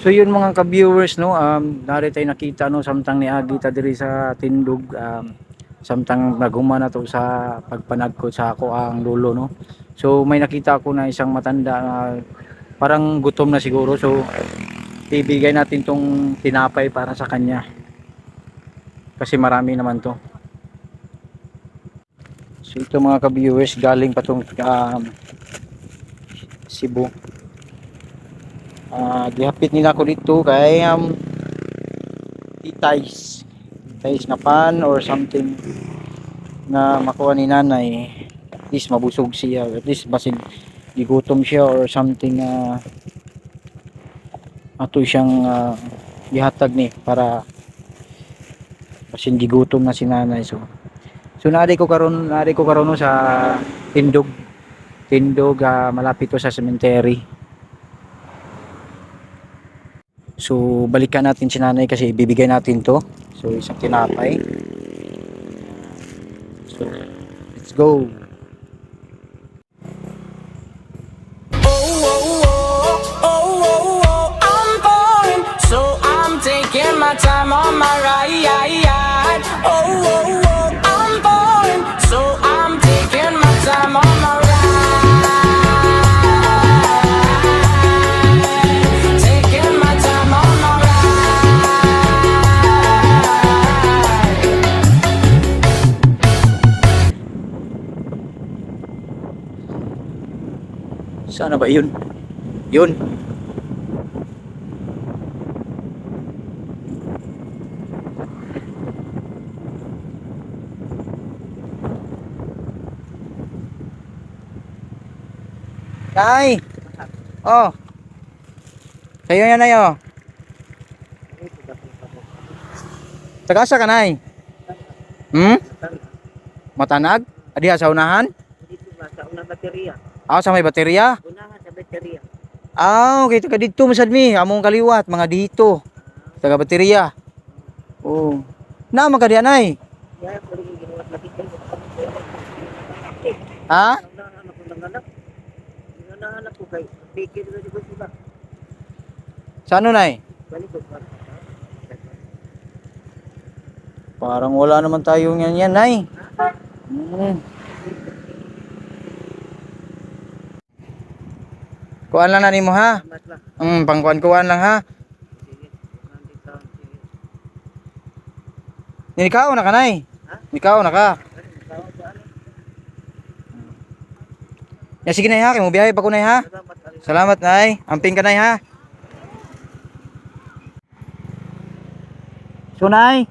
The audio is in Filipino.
So yun mga ka-viewers no, nari tayo nakita no samtang ni Agi ta diri sa tindog, samtang naghumana to sa pagpanag ko sa ako ang lolo no. So may nakita ako na isang matanda na parang gutom na siguro, so ibigay natin tong tinapay para sa kanya kasi marami naman to. So ito mga ka-viewers, galing pa tong Cebu. Gihapit nila ako dito kay itays na pan or something na makuha ni nanay, at least mabusog siya, at least basin gigutom siya or something, ato siyang gihatag ni para basin gigutom na si nanay. So nari ko karon no sa tindog, malapit to sa cemetery. So balikan natin si nanay kasi ibibigay natin to. So isang tinapay. So let's go. I'm boring, so I'm taking my time on my ride. I'm boring, so I'm taking my time on my ride. Taking my time on my ride. Sana ba yun? Yun. Nay. Oh. Sayo yan nay oh. Tagasa ka nay? Matanag? Adiha sa unahan? Dito ba sa unang baterya? Sa may baterya? Unahan sa baterya. Okay, taga dito masad mi, among kaliwat, mga dito. Taga baterya. Oh. Na magadian ay. Kaya ko rin ginawa lagi kayo. Ha? Unahan ako ng anak. Unahan ako kay pikir na di ba sila. Sa ano nay? Balik ko pa. Parang wala naman tayong yan nay. Kuan lang na nimo ha. Salamat lang. Pangkuan lang ha. Sige. Nandito. Sige. Nikaw na ka nay. Ha? Nikaw na ka. Tawag sa ano? Ya sige nay ha, kay mo biyahe pa ko nay ha. Salamat. Salamat nay. Amping ka nay ha. So nay,